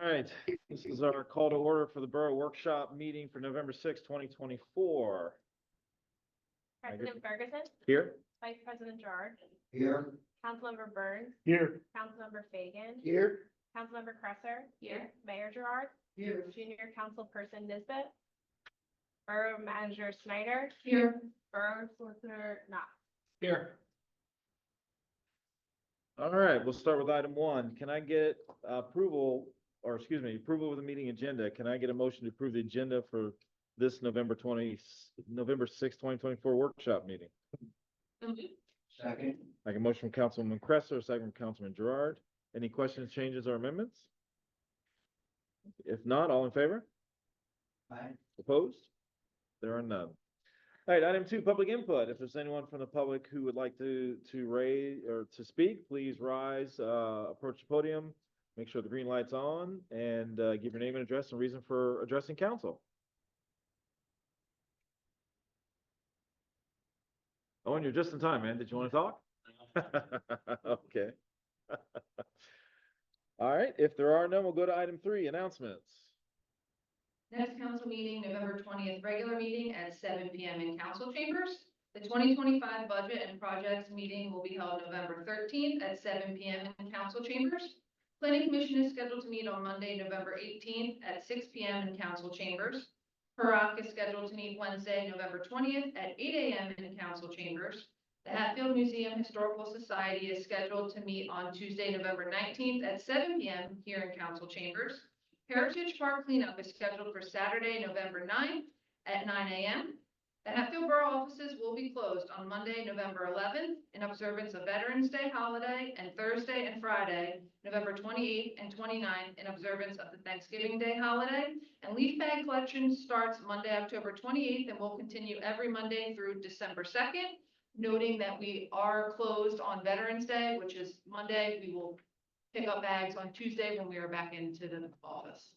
All right, this is our call to order for the Borough Workshop meeting for November 2024. President Ferguson, Here? Vice President Gerard, Here. Councilmember Burns, Here. Councilmember Fagan, Here. Councilmember Cresser, here, Mayor Gerard, Here. Junior Councilperson Nisbet, Borough Manager Snyder, here, Borough Solicitor Knox. Here. All right, we'll start with item 1. Can I get approval of the meeting agenda? Can I get a motion to approve the agenda for this November 6, 2024 workshop meeting? Second. I get a motion from Councilman Cresser, second from Councilman Gerard. Any questions, changes, or amendments? If not, all in favor? Aye. Opposed? There are none. All right, item 2, public input. If there's anyone from the public who would like to raise or to speak, please rise, approach the podium, make sure the green light's on, and give your name and address and reason for addressing council. Oh, and you're just in time, man. Did you want to talk? Okay. All right, if there are none, we'll go to item 3, announcements. Next council meeting, November 20th, regular meeting at 7 p.m. in council chambers. The 2025 budget and projects meeting will be held November 13th at 7 p.m. in council chambers. Planning Commission is scheduled to meet on Monday, November 18th at 6 p.m. in council chambers. PEROC is scheduled to meet Wednesday, November 20th at 8 a.m. in council chambers. The Hatfield Museum Historical Society is scheduled to meet on Tuesday, November 19th at 7 p.m. here in council chambers. Heritage Park cleanup is scheduled for Saturday, November 9th at 9 a.m. The Hatfield Borough offices will be closed on Monday, November 11th in observance of Veterans Day holiday, and Thursday and Friday, November 28th and 29th in observance of the Thanksgiving Day holiday. And leaf bag collection starts Monday, October 28th and will continue every Monday through December 2nd. Noting that we are closed on Veterans Day, which is Monday. We will pick up bags on Tuesday when we are back into the office.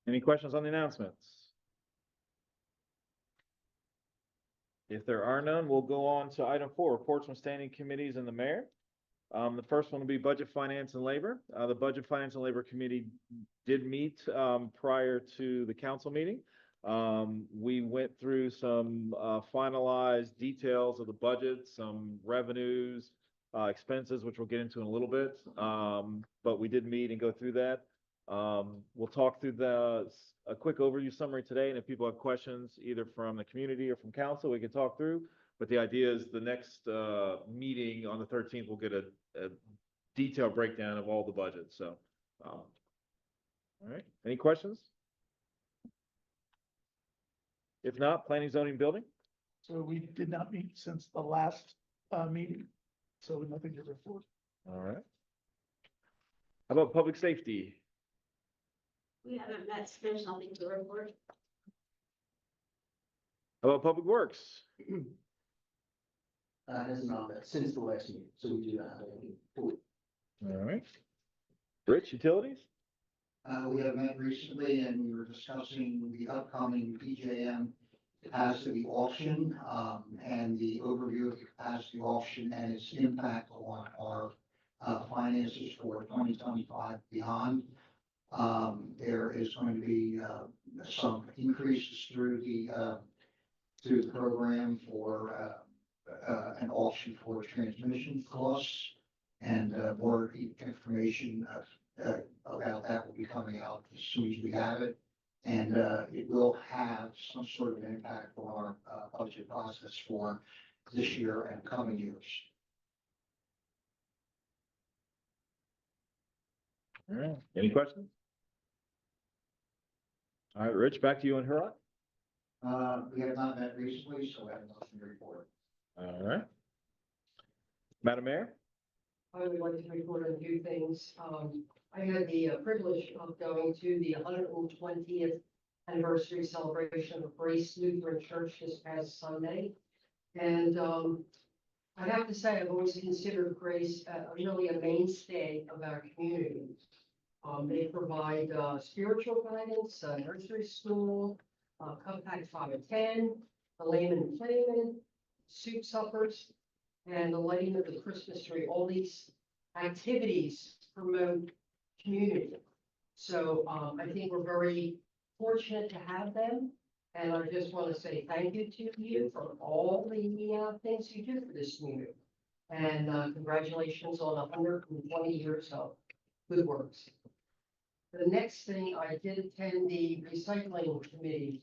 Any questions on the announcements? If there are none, we'll go on to item 4, reports from standing committees and the mayor. The first one will be Budget, Finance, and Labor. The Budget, Finance, and Labor Committee did meet prior to the council meeting. We went through some finalized details of the budget, some revenues, expenses, which we'll get into in a little bit. But we did meet and go through that. We'll talk through a quick overview summary today, and if people have questions, either from the community or from council, we can talk through. But the idea is the next meeting on the 13th, we'll get a detailed breakdown of all the budgets. So, all right, any questions? If not, planning, zoning, building. So we did not meet since the last meeting, so nothing to report. All right. How about public safety? We haven't met, so there's nothing to report. How about public works? Has not met since the last meeting, so we do not have any. All right. Rich, utilities? We have met recently and we were discussing the upcoming PJM capacity auction, and the overview of the capacity auction and its impact on our finances for 2025 beyond. There is going to be some increases through the program for an auction for transmission costs, and more information about that will be coming out as soon as we have it. And it will have some sort of impact on our budget process for this year and coming years. All right. Any questions? All right, Rich, back to you on HEROC. We have not met recently, so I have nothing to report. All right. Madam Mayor? I would like to report a few things. I had the privilege of going to the 120th anniversary celebration of Grace Lutheran Church this past Sunday. And I have to say, I've always considered Grace really a mainstay of our community. They provide spiritual guidance, nursery school, Compact 5 and 10, the layman and playman, soup suppers, and the lighting of the Christmas tree. All these activities to promote community. So, I think we're very fortunate to have them. And I just want to say thank you to you for all the, things you do for this community. And, congratulations on 120 years of good works. The next thing, I did attend the recycling committee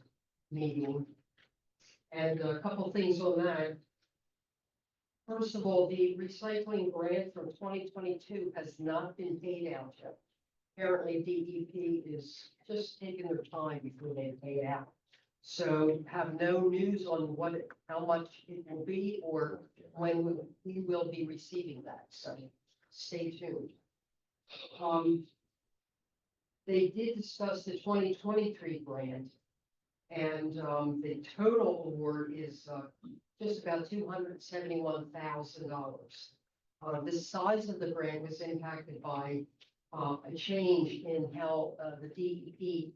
meeting. And a couple things on that. First of all, the recycling grant from 2022 has not been paid out yet. Apparently DEP is just taking their time before they pay it out. So have no news on how much it will be or when we will be receiving that. So stay tuned. They did discuss the 2023 grant. And the total award is just about $271,000. The size of the grant was impacted by a change in how the DEP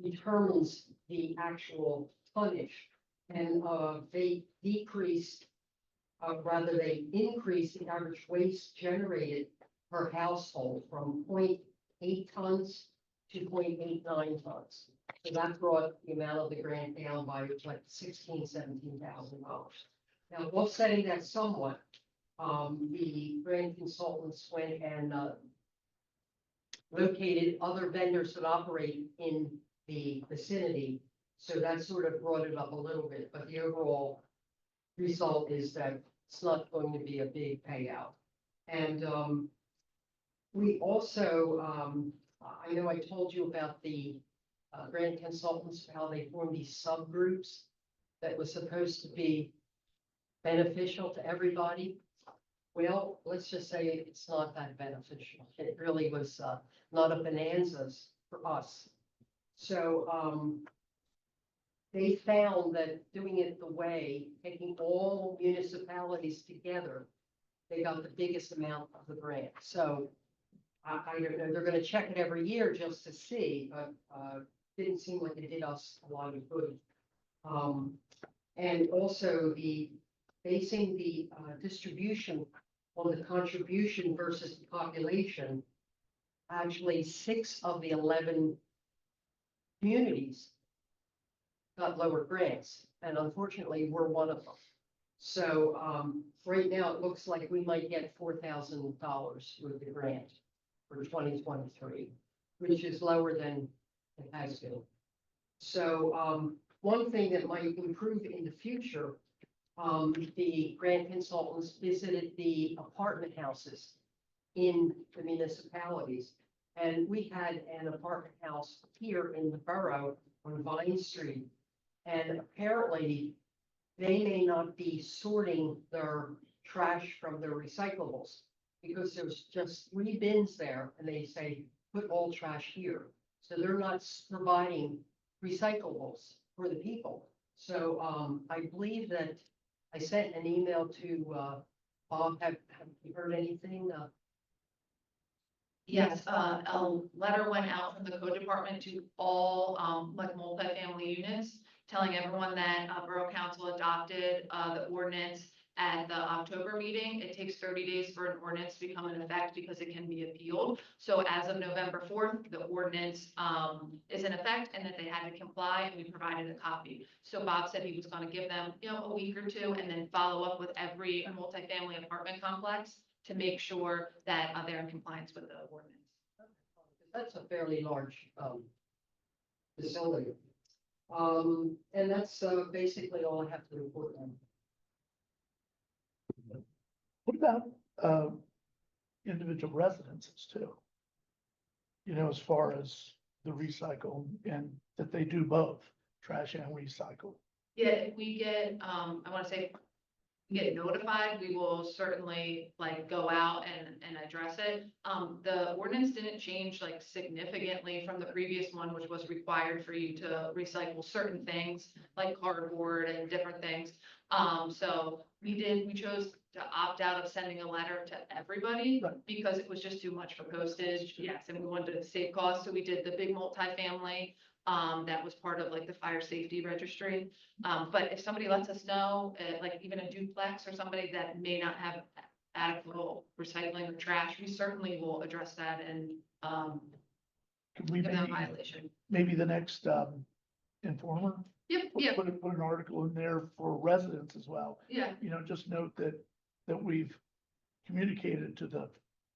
determines the actual tonnage. And they increased the average waste generated per household from 0.8 tons to 0.89 tons. So that brought the amount of the grant down by like $17,000. Now, offsetting that somewhat, the grant consultants went and located other vendors that operate in the vicinity. So that sort of brought it up a little bit, but the overall result is that it's not going to be a big payout. And we also, I know I told you about the grant consultants, how they formed these subgroups that was supposed to be beneficial to everybody. Well, let's just say it's not that beneficial. It really was not a bonanza for us. So they found that doing it the way, taking all municipalities together, they got the biggest amount of the grant. So I don't know, they're going to check it every year just to see, but didn't seem like it did us a lot of good. And also basing the distribution on the contribution versus the population, actually 6 of the 11 communities got lower grants, and unfortunately, we're one of them. So right now, it looks like we might get $4,000 with the grant for 2023, which is lower than it has been. So one thing that might improve in the future, the grant consultants visited the apartment houses in the municipalities. And we had an apartment house here in the borough on Vine Street. And apparently they may not be sorting their trash from their recyclables because there's just 3 bins there and they say, put all trash here. So they're not providing recyclables for the people. So I believe that I sent an email to Bob. Have you heard anything? Yes, a letter went out from the code department to all, like multifamily units, telling everyone that Borough Council adopted the ordinance at the October meeting. It takes 30 days for an ordinance to become in effect because it can be appealed. So as of November 4th, the ordinance is in effect and that they had to comply, and we provided a copy. So Bob said he was going to give them, a week or 2 and then follow up with every multifamily apartment complex to make sure that they're in compliance with the ordinance. That's a fairly large facility. And that's basically all I have to report on. What about individual residences too? As far as the recycle and that they do both trash and recycle. Yeah, if we get, I want to say, get notified, we will certainly go out and address it. The ordinance didn't change significantly from the previous one, which was required for you to recycle certain things like cardboard and different things. So we chose to opt out of sending a letter to everybody because it was just too much for postage. Yes, and we wanted to save costs. So we did the big multifamily. That was part of the fire safety registry. But if somebody lets us know, even a duplex or somebody that may not have adequate recycling or trash, we certainly will address that and, Could we give them a maybe, violation. maybe the next, Informer? Yep, yeah, Put an article in there for residents as well. yeah, You know, just note that we've communicated to the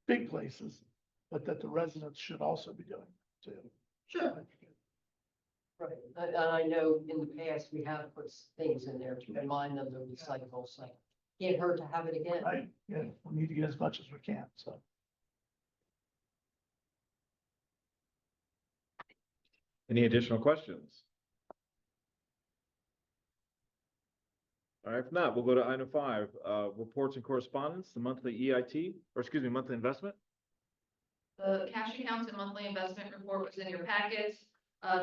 big places, but that the residents should also be doing it too. sure. Right, and I know in the past, we have put things in there to remind them to recycle, so can't hurt to have it again. Right, yeah, we need to get as much as we can, so. Any additional questions? All right, if not, we'll go to item 5, reports and correspondence, the monthly EIT, or excuse me, monthly investment. The cash accounts and monthly investment report was in your packets.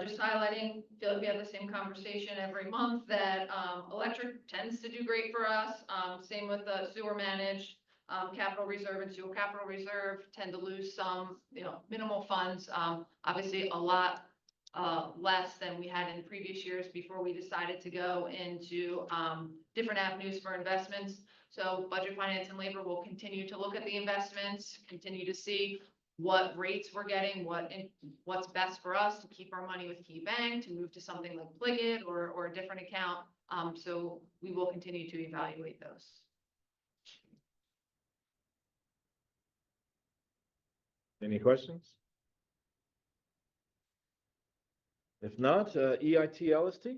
Just highlighting, feel like we have the same conversation every month that, electric tends to do great for us. Same with the sewer managed, capital reserve and sewer capital reserve tend to lose some, minimal funds. Obviously a lot, less than we had in previous years before we decided to go into, different avenues for investments. So budget finance and labor will continue to look at the investments, continue to see what rates we're getting, what's best for us to keep our money with Key Bank, to move to something like Pliget or a different account. So we will continue to evaluate those. Any questions? If not, EIT LST.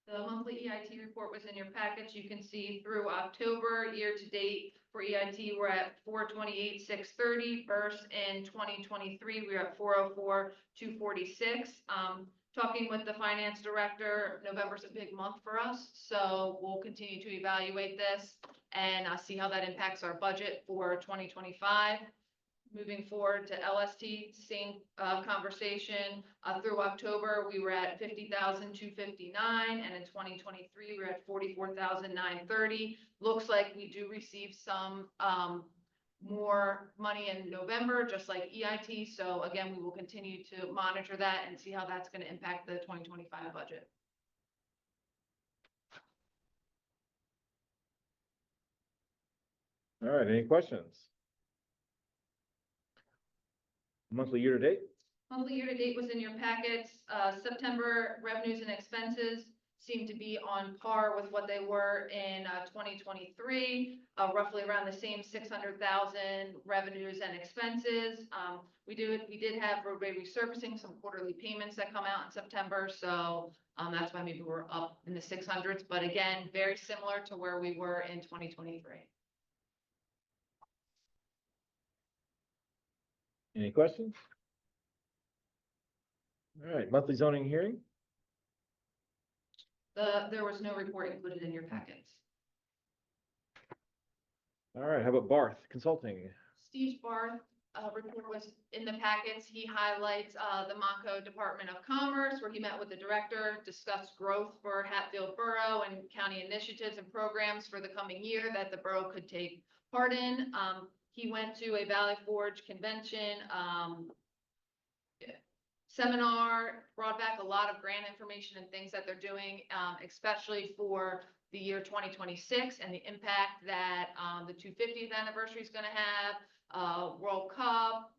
The monthly EIT report was in your package. You can see through October, year to date for EIT, we're at 428,630. First in 2023, we're at 404,246. Talking with the finance director, November's a big month for us, so we'll continue to evaluate this and see how that impacts our budget for 2025. Moving forward to LST, same conversation. Through October, we were at 50,259, and in 2023, we were at 44,930. Looks like we do receive some more money in November, just like EIT. So again, we will continue to monitor that and see how that's going to impact the 2025 budget. All right, any questions? Monthly year to date. Monthly year-to-date was in your packets. September revenues and expenses seem to be on par with what they were in 2023, roughly around the same 600,000 revenues and expenses. We did have roadway resurfacing, some quarterly payments that come out in September, so that's why maybe we're up in the 600s. But again, very similar to where we were in 2023. Any questions? All right, monthly zoning hearing. There was no report included in your packets. All right, how about Barth Consulting? Steve Barth, report was in the packets. He highlights, the Monco Department of Commerce, where he met with the director, discussed growth for Hatfield Borough and county initiatives and programs for the coming year that the borough could take part in. He went to a Valley Forge convention, seminar, brought back a lot of grant information and things that they're doing, especially for the year 2026 and the impact that the 250th anniversary is going to have, World Cup,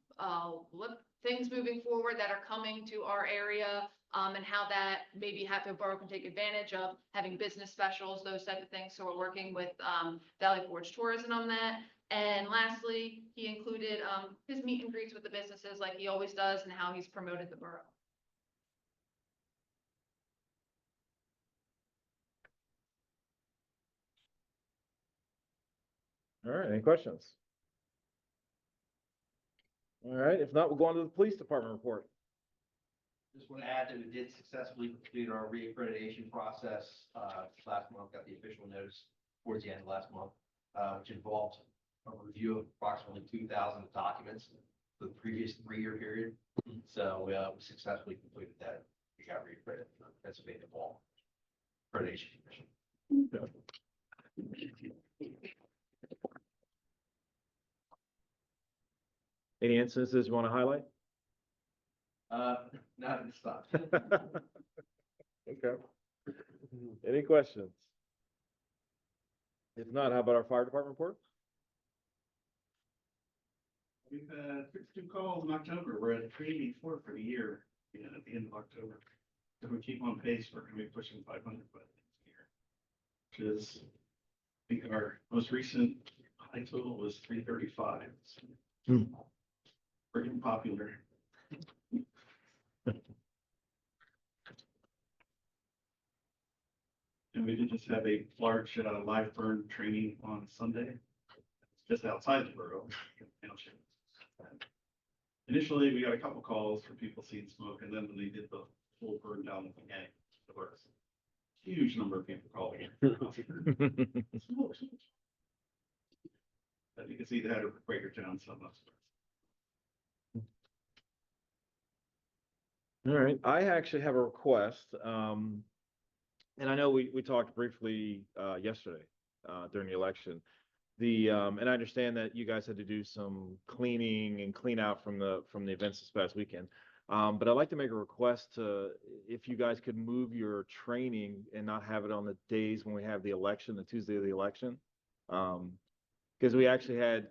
things moving forward that are coming to our area, and how that maybe Hatfield Borough can take advantage of having business specials, those type of things. So we're working with Valley Forge Tourism on that. And lastly, he included his meet and greets with the businesses like he always does and how he's promoted the borough. All right, any questions? All right, if not, we'll go on to the police department report. Just want to add that we did successfully complete our reaccreditation process last month, got the official notice towards the end of last month, which involved a review of approximately 2,000 documents for the previous 3-year period. So we successfully completed that. We got reaccredited from the Pennsylvania Ball Accreditation Commission. Any instances you want to highlight? Not at this time. Okay. Any questions? If not, how about our fire department report? We've had 52 calls in October. We're at 384 for the year, at the end of October. If we keep on pace, we're gonna be pushing 500 by the next year. Which is, I think our most recent high total was 335. Hmm. Pretty popular. And we did just have a large live burn training on Sunday, just outside the borough. Township. Initially, we got a couple calls from people seeing smoke, and then when they did the full burn down of the gang, there was a huge number of people calling. Smoke, smoke. But you can see that at Quakertown, so much. All right, I actually have a request, and I know we talked briefly, yesterday, during the election. And I understand that you guys had to do some cleaning and clean out from the events this past weekend. But I'd like to make a request if you guys could move your training and not have it on the days when we have the election, the Tuesday of the election. Because we actually had,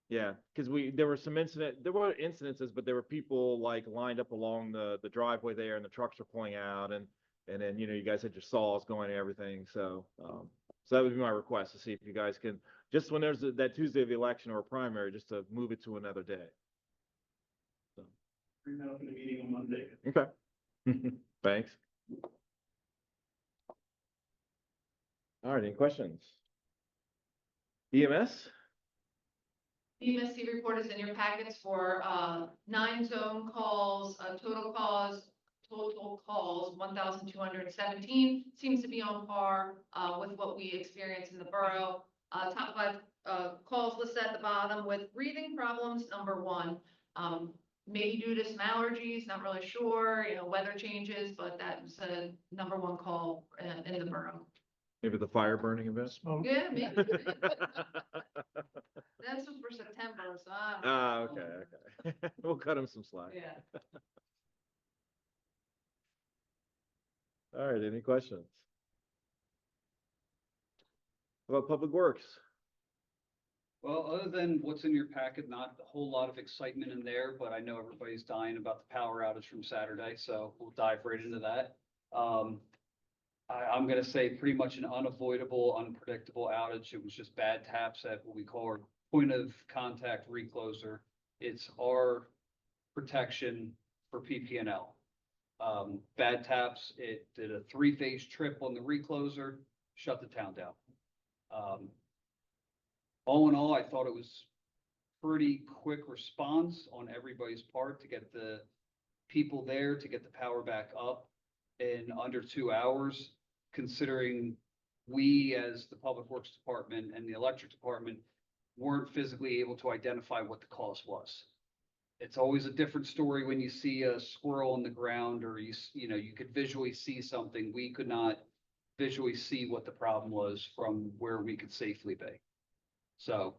yeah, because there were incidences, but there were people like lined up along the driveway there, and the trucks were pulling out, and then, you guys had your saws going and everything. So that would be my request, to see if you guys can, just when there's that Tuesday of the election or a primary, just to move it to another day. So. Bring that up in the meeting on Monday. Okay. Thanks. All right, any questions? EMS? The EMSC report is in your packets for 9 zone calls, total calls 1,217, seems to be on par with what we experience in the borough. Top 5 calls listed at the bottom, with breathing problems, number 1. Maybe due to some allergies, not really sure, weather changes, but that's a number 1 call in the borough. Maybe the fire burning event? Smoke. Yeah, maybe. That's for September, so I don't know. Okay. We'll cut him some slack. Yeah. All right, any questions? How about Public Works? Well, other than what's in your packet, not a whole lot of excitement in there, but I know everybody's dying about the power outage from Saturday, so we'll dive right into that. I'm gonna say pretty much an unavoidable, unpredictable outage. It was just bad taps at what we call our point of contact recloser. It's our protection for PP&L. Bad taps, it did a 3-phase trip on the recloser, shut the town down. All in all, I thought it was pretty quick response on everybody's part to get the people there, to get the power back up in under 2 hours, considering we, as the Public Works Department and the Electric Department, weren't physically able to identify what the cause was. It's always a different story when you see a squirrel on the ground, or you could visually see something. We could not visually see what the problem was from where we could safely be. So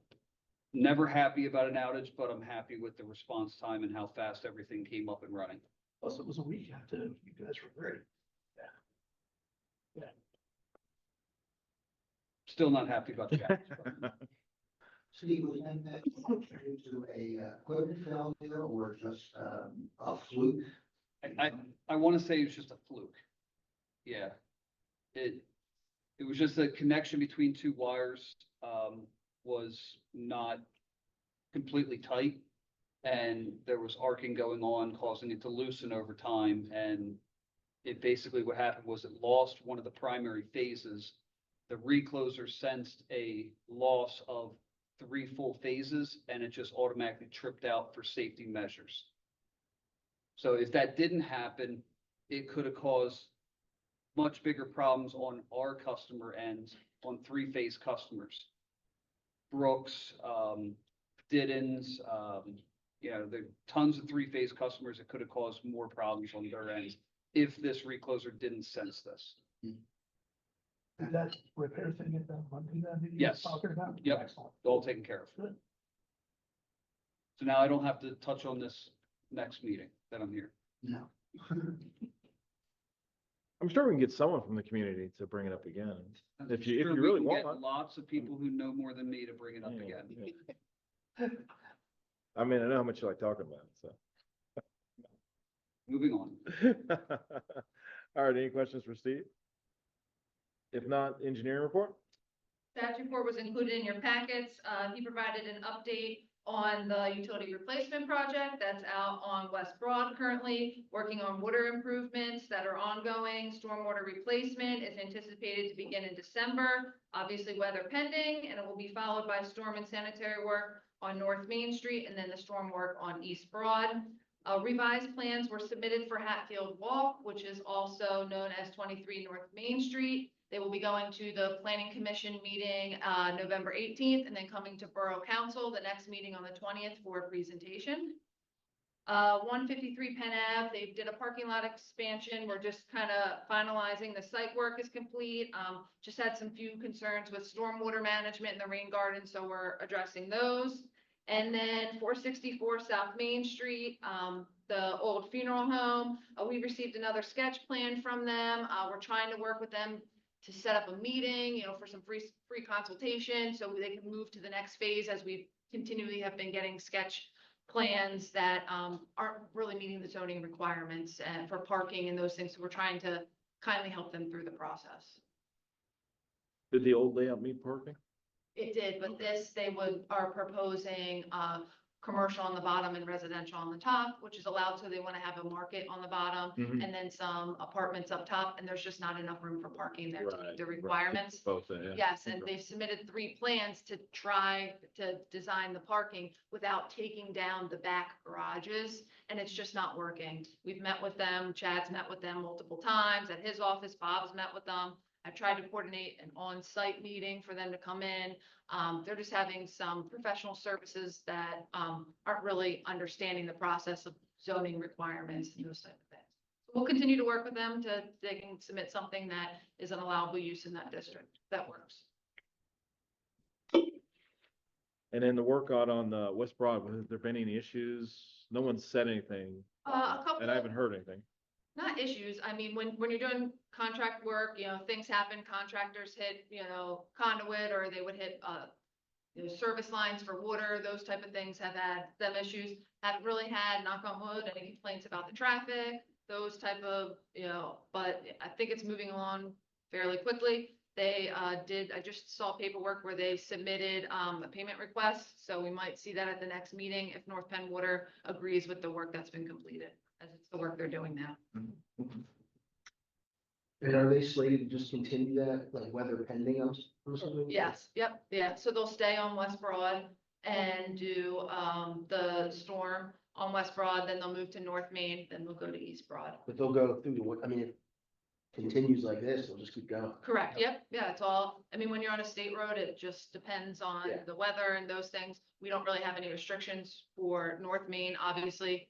never happy about an outage, but I'm happy with the response time and how fast everything came up and running. Plus, it was a weekend too. You guys were great. Still not happy about the outage. Steve, was that due to a equipment failure or just a fluke? I want to say it was just a fluke. Yeah. It was just a connection between 2 wires, was not completely tight, and there was arcing going on, causing it to loosen over time. And it basically, what happened was it lost one of the primary phases. The recloser sensed a loss of 3 full phases, and it just automatically tripped out for safety measures. So if that didn't happen, it could have caused much bigger problems on our customer ends, on 3-phase customers. Brooks, Diddens, there are tons of 3-phase customers that could have caused more problems on their ends if this recloser didn't sense this. Did that repair thing get done Monday then? that you were Yes. Talking about? Yep. Excellent. All taken care of. Good. So now I don't have to touch on this next meeting that I'm here. No. I'm sure we can get someone from the community to bring it up again. If you Sure, we really can get want. lots of people who know more than me to bring it up Yeah, again. yeah. I mean, I know how much you like talking about it, so. Moving on. All right, any questions for Steve? If not, engineering report? Staff report was included in your packets. He provided an update on the utility replacement project that's out on West Broad currently, working on water improvements that are ongoing. Stormwater replacement is anticipated to begin in December, obviously weather pending, and it will be followed by storm and sanitary work on North Main Street and then the storm work on East Broad. Revised plans were submitted for Hatfield Walk, which is also known as 23 North Main Street. They will be going to the Planning Commission meeting November 18th and then coming to Borough Council, the next meeting on the 20th for a presentation. 153 Penn Ave, they did a parking lot expansion. We're just kind of finalizing. The site work is complete. Just had some few concerns with stormwater management in the rain garden, so we're addressing those. And then 464 South Main Street, the old funeral home, we received another sketch plan from them. We're trying to work with them to set up a meeting, for some free consultation, so they can move to the next phase, as we continually have been getting sketch plans that aren't really meeting the zoning requirements and for parking and those things. So we're trying to kindly help them through the process. Did the old layout meet parking? It did, but this, are proposing, commercial on the bottom and residential on the top, which is allowed, so they want to have a market on the bottom Mhm. and then some apartments up top, and there's just not enough room for parking there to meet Right, the right. requirements. Both, yeah. Yes, and Okay. they've submitted 3 plans to try to design the parking without taking down the back garages, and it's just not working. We've met with them, Chad's met with them multiple times at his office, Bob's met with them. I tried to coordinate an on-site meeting for them to come in. They're just having some professional services that aren't really understanding the process of zoning requirements and those type of things. We'll continue to work with them to, they can submit something that is an allowable use in that district. That works. And then the work out on the West Broad, has there been any issues? No one said anything, A couple. and I haven't heard anything. Not issues. I mean, when you're doing contract work, things happen, contractors hit, conduit, or they would hit, service lines for water, those type of things have had them issues. Haven't really had, knock on wood, any complaints about the traffic, those type of, but I think it's moving along fairly quickly. They, I just saw paperwork where they submitted, a payment request, so we might see that at the next meeting if North Penn Water agrees with the work that's been completed, as it's the work they're doing now. And are they slated to just continue that, like weather pending, I'm assuming? Yes, yep, yeah, so they'll stay on West Broad and do, the storm on West Broad, then they'll move to North Main, then they'll go to East Broad. But they'll go through the, I mean, if it continues like this, they'll just keep going. Correct, yep, yeah, it's all, I mean, when you're on a state road, it just depends on Yeah. the weather and those things. We don't really have any restrictions for North Main, obviously.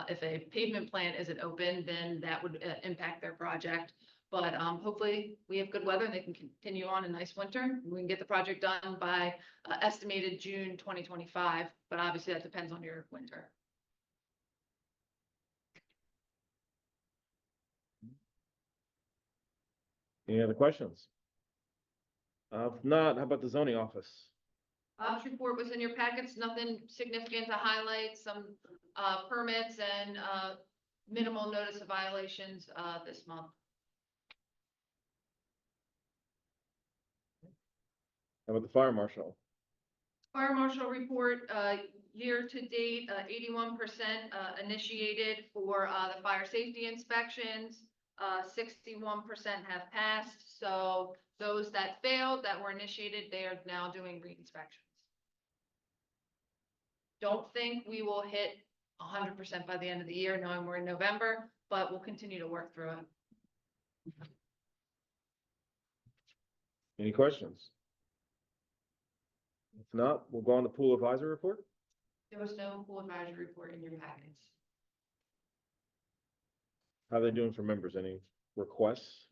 If a pavement plant isn't open, then that would impact their project. But hopefully we have good weather and they can continue on a nice winter. We can get the project done by estimated June 2025, but obviously that depends on your winter. Any other questions? If not, how about the zoning office? Bob's report was in your packets, nothing significant to highlight, some permits and minimal notice of violations this month. How about the fire marshal? Fire marshal report, year to date, 81% initiated for the fire safety inspections. 61% have passed, so those that failed, that were initiated, they are now doing re-inspections. Don't think we will hit 100% by the end of the year, knowing we're in November, but we'll continue to work through it. Any questions? If not, we'll go on the pool advisor report. There was no pool advisory report in your packets. How are they doing for members? Any requests?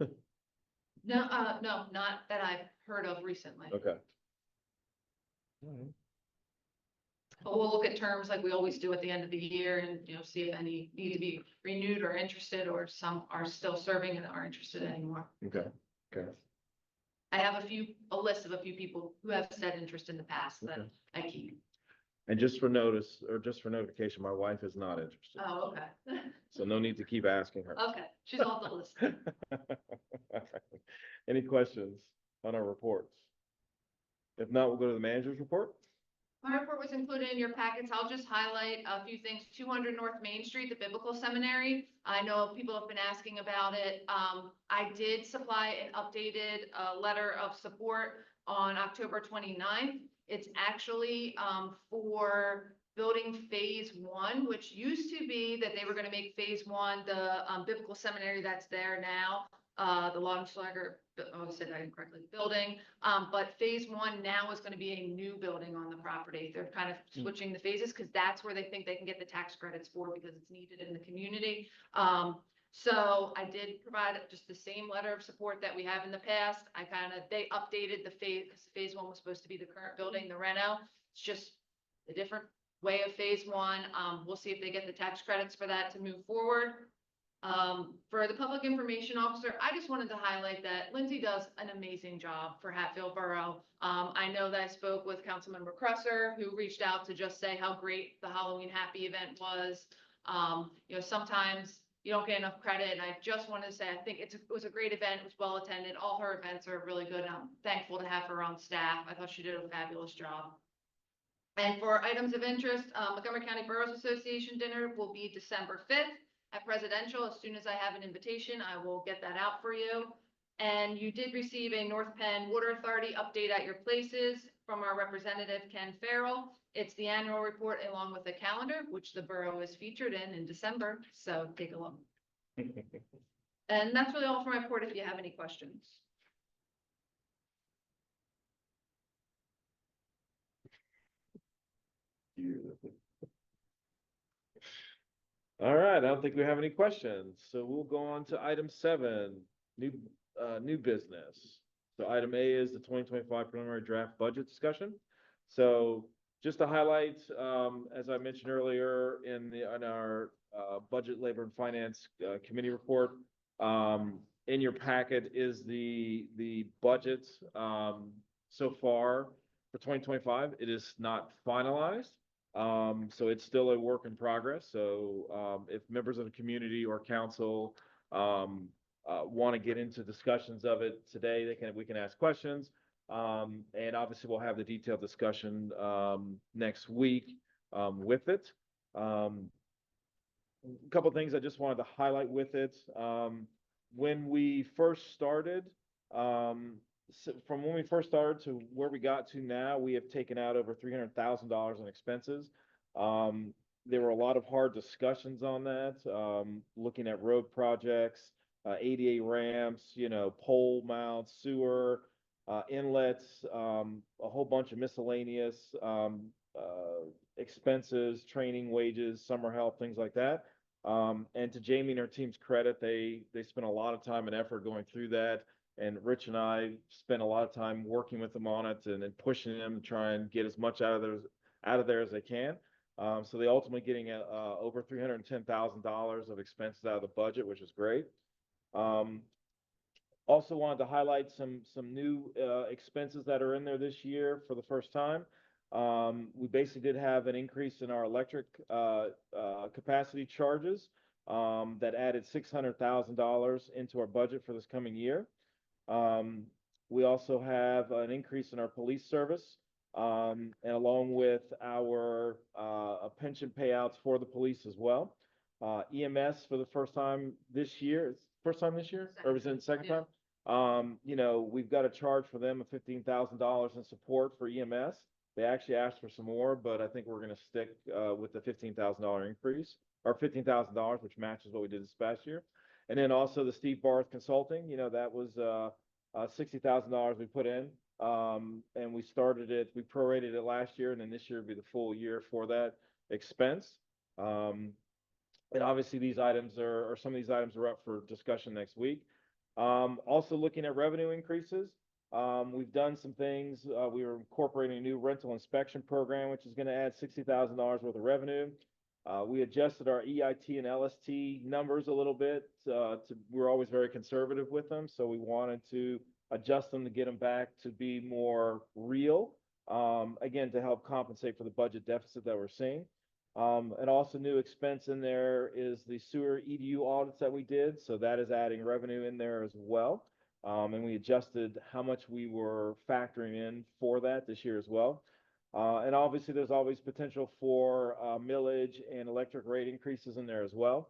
No, no, not that I've heard of recently. Okay. But we'll look at terms like we always do at the end of the year and, see if any need to be renewed or interested, or some are still serving and aren't interested anymore. Okay, okay. I have a list of a few people who have said interest in the past that Okay. I keep. And just for notice, or just for notification, my wife is not interested, Oh, okay. so no need to keep asking her. Okay, she's off the list. Any questions on our reports? If not, we'll go to the manager's report. My report was included in your packets. I'll just highlight a few things. 200 North Main Street, the Biblical Seminary. I know people have been asking about it. I did supply an updated letter of support on October 29th. It's actually for building phase 1, which used to be that they were going to make phase 1 the Biblical Seminary that's there now. The Longslager, oh, I said that incorrectly, building. But phase 1 now is going to be a new building on the property. They're kind of switching the phases because that's where they think they can get the tax credits for because it's needed in the community. So I did provide just the same letter of support that we have in the past. They updated the phase, because phase 1 was supposed to be the current building, the reno. It's just a different way of phase 1. We'll see if they get the tax credits for that to move forward. For the public information officer, I just wanted to highlight that Lindsay does an amazing job for Hatfield Borough. I know that I spoke with Councilmember Crusser, who reached out to just say how great the Halloween Happy event was. Sometimes you don't get enough credit, and I just wanted to say I think it was a great event. It was well attended. All her events are really good, and I'm thankful to have her on staff. I thought she did a fabulous job. And for items of interest, Montgomery County Boroughs Association dinner will be December 5th. At Presidential. As soon as I have an invitation, I will get that out for you. And you did receive a North Penn Water Authority update at your places from our representative, Ken Farrell. It's the annual report along with the calendar, which the borough is featured in December. So take a look. And that's really all for my report if you have any questions. All right, I don't think we have any questions, so we'll go on to item 7, new business. So item A is the 2025 preliminary draft budget discussion. So just to highlight, as I mentioned earlier in our budget, labor and finance committee report, in your packet is the budget so far for 2025. It is not finalized. So it's still a work in progress. So if members of the community or council want to get into discussions of it today, we can ask questions. And obviously we'll have the detailed discussion next week with it. A couple of things I just wanted to highlight with it. When we first started, from when we first started to where we got to now, we have taken out over $300,000 in expenses. There were a lot of hard discussions on that, looking at road projects, ADA ramps, pole mounts, sewer, inlets, a whole bunch of miscellaneous expenses, training, wages, summer help, things like that. And to Jamie and her team's credit, they spent a lot of time and effort going through that. And Rich and I spent a lot of time working with them on it and pushing them to try and get as much out of there as they can. So they ultimately getting over $310,000 of expenses out of the budget, which is great. Also wanted to highlight some new expenses that are in there this year for the first time. We basically did have an increase in our electric capacity charges that added $600,000 into our budget for this coming year. We also have an increase in our police service, and along with our pension payouts for the police as well. EMS for the first time this year. Or was it the second time? We've got a charge for them of $15,000 in support for EMS. They actually asked for some more, but I think we're going to stick with the $15,000 increase, or $15,000, which matches what we did this past year. And then also the Steve Barth Consulting, that was $60,000 we put in, and we prorated it last year, and then this year will be the full year for that expense. And obviously these items some of these items are up for discussion next week. Also looking at revenue increases. We've done some things. We were incorporating a new rental inspection program, which is going to add $60,000 worth of revenue. We adjusted our EIT and LST numbers a little bit. We're always very conservative with them, so we wanted to adjust them to get them back to be more real. again, to help compensate for the budget deficit that we're seeing. And also new expense in there is the sewer EDU audits that we did, so that is adding revenue in there as well. And we adjusted how much we were factoring in for that this year as well. And obviously, there's always potential for millage and electric rate increases in there as well.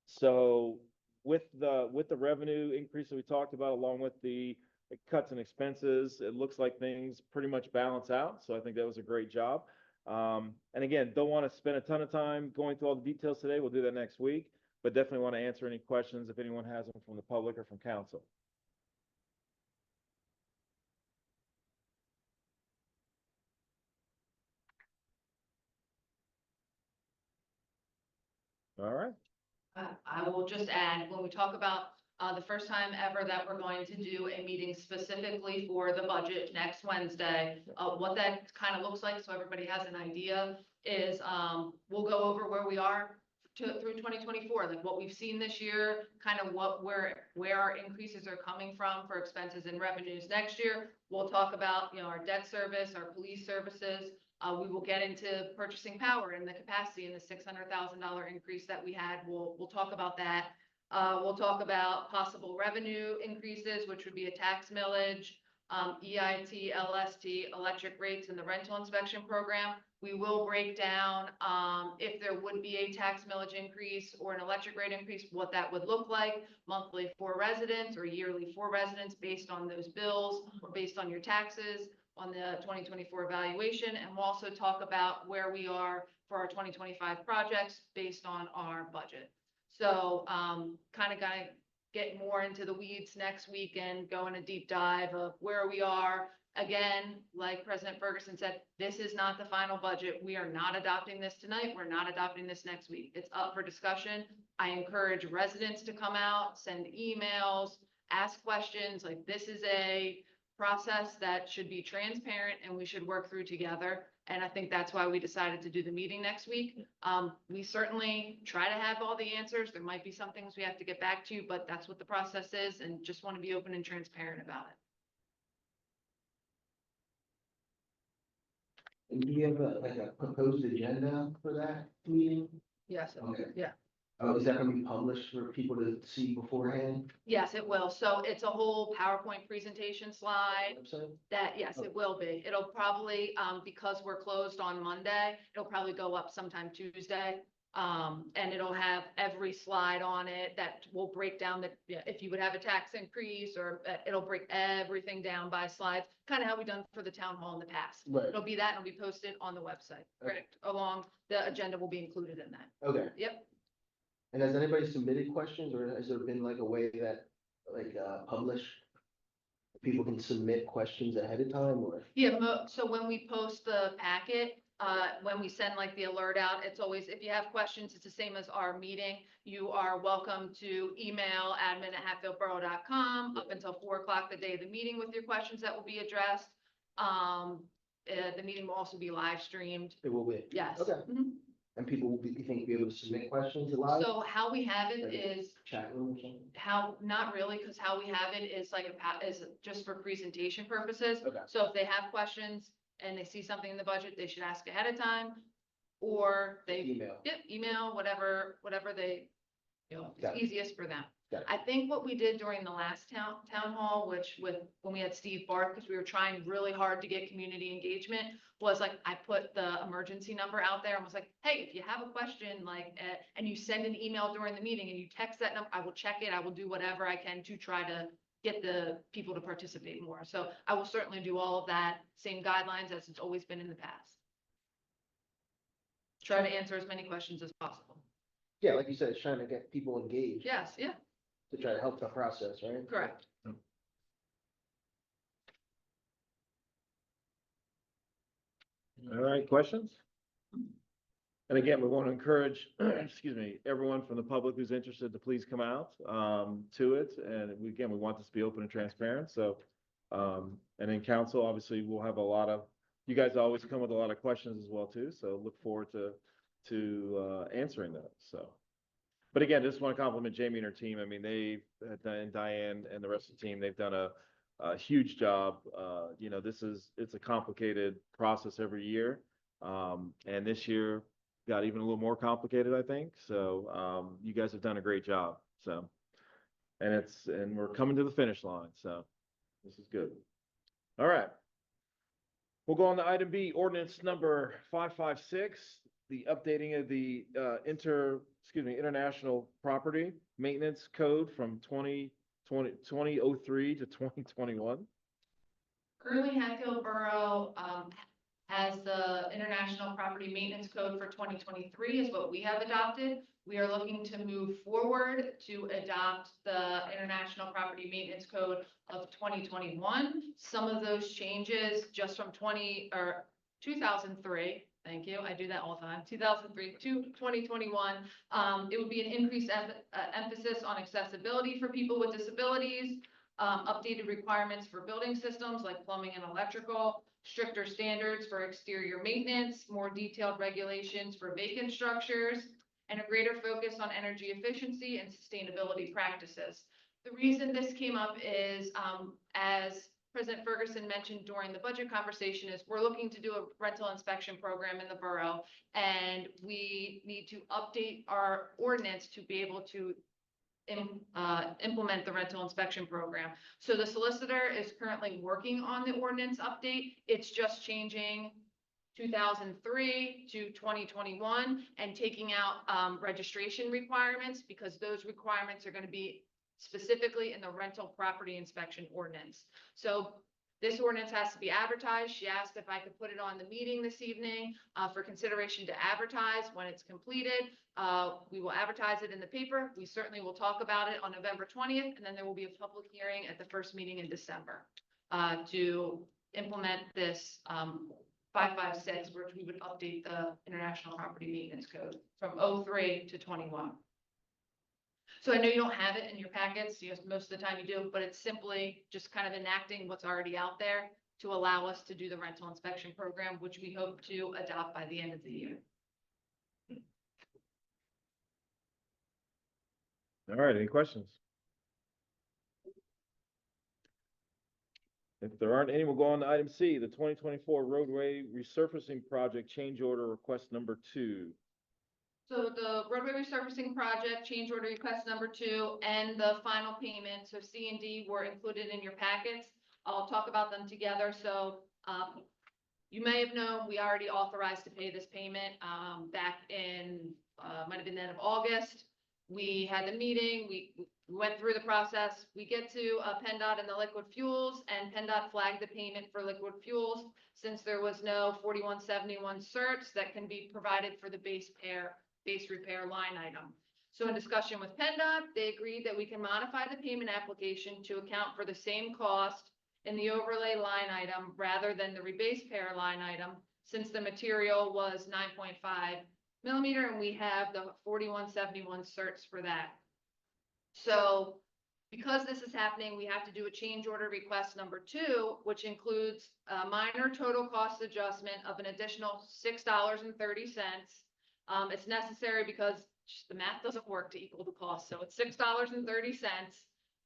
So with the revenue increase that we talked about, along with the cuts in expenses, it looks like things pretty much balance out. So I think that was a great job. And again, don't want to spend a ton of time going through all the details today. We'll do that next week, but definitely want to answer any questions if anyone has them from the public or from council. All right. I will just add, when we talk about the first time ever that we're going to do a meeting specifically for the budget next Wednesday, what that kind of looks like, so everybody has an idea, is we'll go over where we are through 2024, like what we've seen this year, kind of where our increases are coming from for expenses and revenues next year. We'll talk about, our debt service, our police services. We will get into purchasing power and the capacity and the $600,000 increase that we had. We'll talk about that. We'll talk about possible revenue increases, which would be a tax millage, EIT, LST, electric rates, and the rental inspection program. We will break down if there would be a tax millage increase or an electric rate increase, what that would look like monthly for residents or yearly for residents based on those bills or based on your taxes on the 2024 evaluation. And we'll also talk about where we are for our 2025 projects based on our budget. So kind of gonna get more into the weeds next week and go in a deep dive of where we are. Again, like President Ferguson said, this is not the final budget. We are not adopting this tonight. We're not adopting this next week. It's up for discussion. I encourage residents to come out, send emails, ask questions. Like, this is a process that should be transparent and we should work through together. And I think that's why we decided to do the meeting next week. We certainly try to have all the answers. There might be some things we have to get back to, but that's what the process is, and just want to be open and transparent about it. And do you have a proposed agenda for that meeting? Yes. Okay. Yeah. Oh, is that gonna be published for people to see beforehand? Yes, it will. So it's a whole PowerPoint presentation slide Website? that, yes, it will be. It'll probably, because we're closed on Monday, it'll probably go up sometime Tuesday. And it'll have every slide on it that will break down if you would have a tax increase, or it'll break everything down by slides, kind of how we've done for the town hall in the past. Right. It'll be that, and it'll be posted on the website. Okay. Correct. Along, the agenda will be included in that. Okay. Yep. And has anybody submitted questions, or has there been like a way that, publish? People can submit questions ahead of time, or? Yeah, so when we post the packet, when we send like the alert out, it's always, if you have questions, it's the same as our meeting. You are welcome to email admin@hatfieldborough.com up until 4 o'clock the day of the meeting with your questions that will be addressed. The meeting will also be live streamed. It will be? Yes. Okay. Mhm. And people will be, you think, be able to submit questions live? So how we have it Like is, Chat room or something? not really, because how we have it is is just for presentation purposes. Okay. So if they have questions and they see something in the budget, they should ask ahead of time, or they, Email. email, whatever they, Got it's it. easiest for them. Got it. I think what we did during the last town hall, when we had Steve Barth, because we were trying really hard to get community engagement, was like, I put the emergency number out there and was like, hey, if you have a question, and you send an email during the meeting and you text that number, I will check it. I will do whatever I can to try to get the people to participate more. So I will certainly do all of that, same guidelines as it's always been in the past. Try to answer as many questions as possible. Yeah, like you said, it's trying to get people engaged. Yes, yeah, To try to help the process, right? correct. All right, questions? And again, we want to encourage, excuse me, everyone from the public who's interested to please come out to it. And we want this to be open and transparent. So, and in council, obviously, we'll have you guys always come with a lot of questions as well too. So look forward to answering those. So, but again, just want to compliment Jamie and her team. I mean, and Diane and the rest of the team, they've done huge job. You know, it's a complicated process every year. And this year got even a little more complicated, I think. So, you guys have done a great job. So, and we're coming to the finish line. So this is good. All right. We'll go on to item B, ordinance number 556, the updating of the international property maintenance code from 2003 to 2021. Currently, Hatfield Borough, has the International Property Maintenance Code for 2023 is what we have adopted. We are looking to move forward to adopt the International Property Maintenance Code of 2021. Some of those changes just from 2003, thank you, I do that all the time, 2003 to 2021. It would be an increased emphasis on accessibility for people with disabilities, updated requirements for building systems like plumbing and electrical, stricter standards for exterior maintenance, more detailed regulations for vacant structures, and a greater focus on energy efficiency and sustainability practices. The reason this came up is, as President Ferguson mentioned during the budget conversation, is we're looking to do a rental inspection program in the borough, and we need to update our ordinance to be able to implement the rental inspection program. So the solicitor is currently working on the ordinance update. It's just changing 2003 to 2021 and taking out registration requirements, because those requirements are going to be specifically in the rental property inspection ordinance. So this ordinance has to be advertised. She asked if I could put it on the meeting this evening for consideration to advertise when it's completed. We will advertise it in the paper. We certainly will talk about it on November 20th, and then there will be a public hearing at the first meeting in December to implement this 556, which we would update the International Property Maintenance Code from 03 to 21. So I know you don't have it in your packets, most of the time you do, but it's simply just kind of enacting what's already out there to allow us to do the rental inspection program, which we hope to adopt by the end of the year. All right, any questions? If there aren't any, we'll go on to item C, the 2024 roadway resurfacing project change order request number 2. So the roadway resurfacing project, change order request number 2, and the final payment, so C and D were included in your packets. I'll talk about them together. So you may have known we already authorized to pay this payment back in, might have been the end of August. We had the meeting, we went through the process. We get to PennDOT and the liquid fuels, and PennDOT flagged the payment for liquid fuels since there was no 4171 certs that can be provided for the base repair line item. So in discussion with PennDOT, they agreed that we can modify the payment application to account for the same cost in the overlay line item rather than the rebase repair line item, since the material was 9.5 millimeter and we have the 4171 certs for that. So because this is happening, we have to do a change order request number 2, which includes a minor total cost adjustment of an additional $6.30. It's necessary because the math doesn't work to equal the cost. So it's $6.30.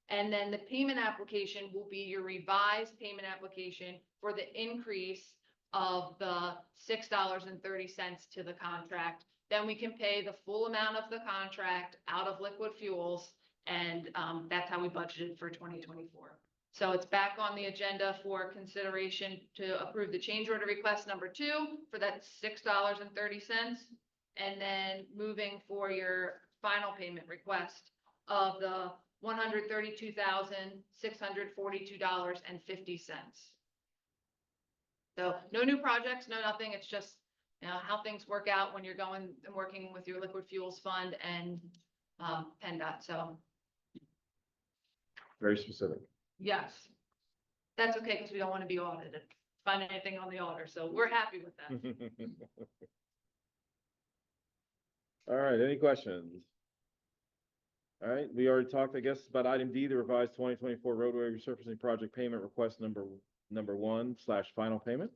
And then the payment application will be your revised payment application for the increase of the $6.30 to the contract. Then we can pay the full amount of the contract out of liquid fuels. And that's how we budgeted for 2024. So it's back on the agenda for consideration to approve the change order request number 2 for that $6.30. And then moving for your final payment request of the $132,642.50. So no new projects, no nothing. It's just, how things work out when you're going and working with your liquid fuels fund and PennDOT. So Very specific. yes, that's okay because we don't want to be audited, find anything on the order. So we're happy with that. All right, any questions? All right, we already talked, I guess, about item D, the revised 2024 roadway resurfacing project payment request number 1/final payment.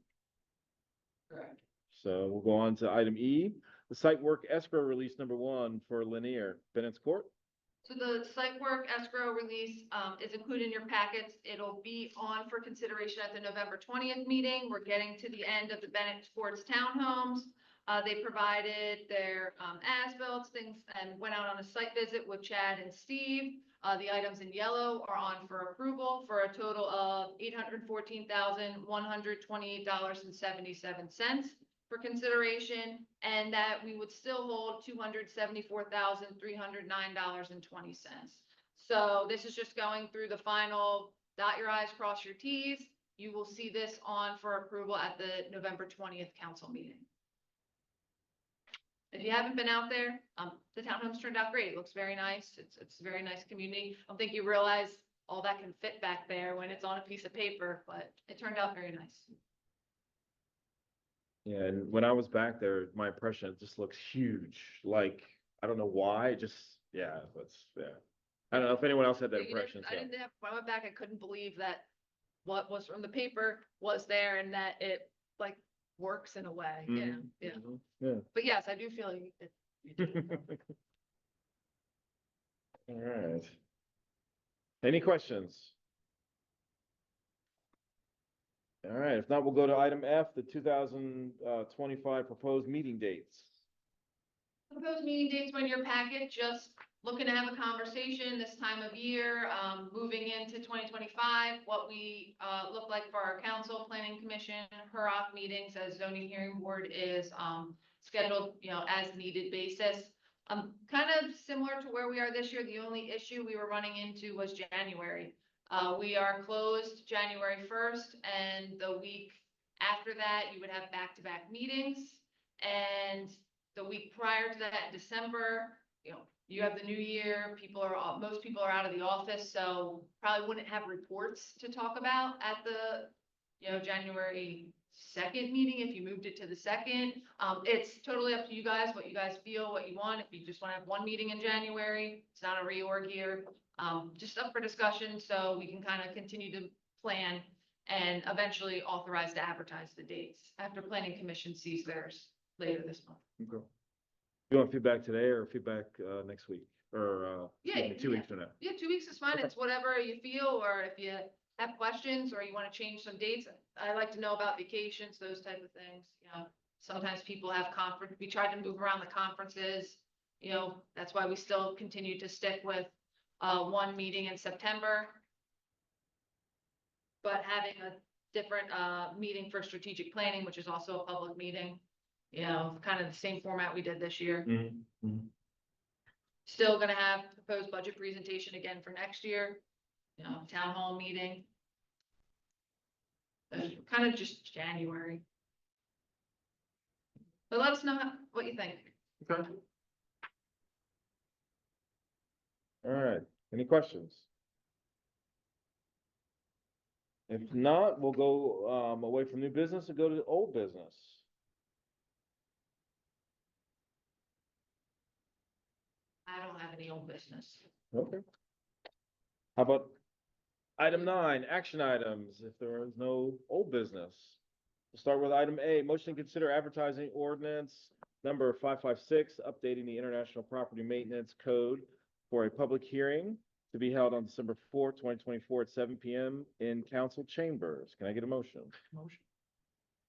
Correct. So we'll go on to item E, the site work escrow release number 1 for Lanier, Bennett's Court. So the site work escrow release, is included in your packets. It'll be on for consideration at the November 20th meeting. We're getting to the end of the Bennett Sports Townhomes. They provided their, as-built things and went out on a site visit with Chad and Steve. The items in yellow are on for approval for a total of $814,128.77 for consideration, and that we would still hold $274,309.20. So this is just going through the final dot your i's, cross your t's. You will see this on for approval at the November 20th council meeting. If you haven't been out there, the townhomes turned out great. It looks very nice. It's a very nice community. I don't think you realize all that can fit back there when it's on a piece of paper, but it turned out very nice. Yeah, and when I was back there, my impression, it just looks huge. Like, I don't know why, yeah. I don't know if anyone else had that Yeah, impression, I so. didn't have, when I went back, I couldn't believe that what was from the paper was there and that it like works in a way. Yeah, Mhm, yeah. mhm, Yeah. But yes, I do feel you. You do. All right. Any questions? All right, if not, we'll go to item F, the 2025 proposed meeting dates. Proposed meeting dates were in your packet, just looking to have a conversation this time of year, moving into 2025, what we look like for our council, planning commission, HEROC meetings, as zoning hearing board is scheduled, as needed basis. Kind of similar to where we are this year. The only issue we were running into was January. We are closed January 1st, and the week after that, you would have back-to-back meetings. And the week prior to that, in December, you have the new year, most people are out of the office, so probably wouldn't have reports to talk about at the, January 2nd meeting if you moved it to the 2nd. It's totally up to you guys, what you guys feel, what you want. If you just want to have one meeting in January, it's not a reorg year. Just up for discussion, so we can kind of continue to plan and eventually authorize to advertise the dates after planning commission sees theirs later this month. Okay. You want feedback today or feedback next week or Yeah, excuse me, 2 weeks from now? Yeah, 2 weeks is fine. Okay. It's whatever you feel, or if you have questions or you want to change some dates. I like to know about vacations, those type of things. Sometimes people have conference. We try to move around the conferences. That's why we still continue to stick with one meeting in September. But having a different meeting for strategic planning, which is also a public meeting, kind of the same format we did this year. Mhm, mhm. Still gonna have proposed budget presentation again for next year, town hall meeting. Kind of just January. But let us know what you think. Okay. All right, any questions? If not, we'll go away from new business and go to old business. I don't have any old business. Okay. How about item 9, action items, if there is no old business? We'll start with item A, motion to consider advertising ordinance number 556, updating the International Property Maintenance Code for a public hearing to be held on December 4th, 2024 at 7 PM in council chambers. Can I get a motion? Motion.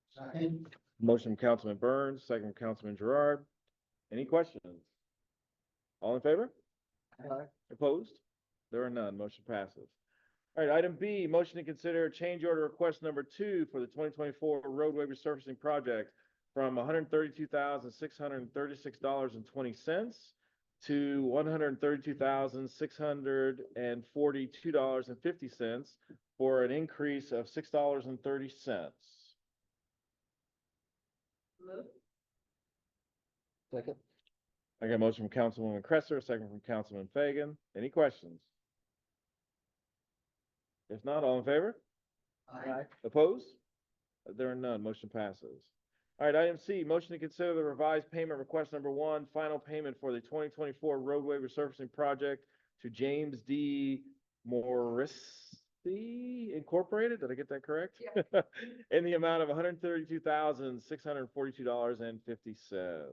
Second, Motion from Councilman Burns, second from Councilman Gerard. Any questions? All in favor? Aye. Opposed? There are none. Motion passes. All right, item B, motion to consider change order request number 2 for the 2024 roadway resurfacing project from $132,636.20 to $132,642.50 for an increase of $6.30. Move. Second. I got a motion from Councilwoman Cresser, a second from Councilman Fagan. Any questions? If not, all in favor? aye. Opposed? There are none. Motion passes. All right, item C, motion to consider the revised payment request number 1, final payment for the 2024 roadway resurfacing project to James D. Morrissey Incorporated. Did I get that correct? Yeah. In the amount of $132,642.50.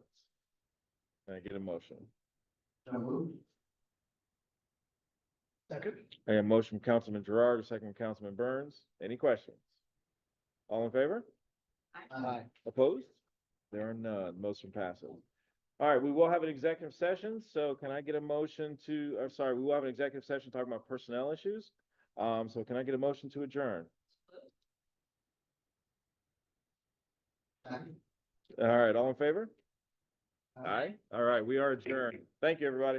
Can I get a motion? So moved. Second. I have a motion from Councilman Gerard, a second from Councilman Burns. Any questions? All in favor? Aye. Opposed? There are none. Motion passes. All right, we will have an executive session, so can I get a motion to, or sorry, we will have an executive session talking about personnel issues. So can I get a motion to adjourn? Second. All right, all in favor? Aye. All right, we are adjourned. Thank you, everybody.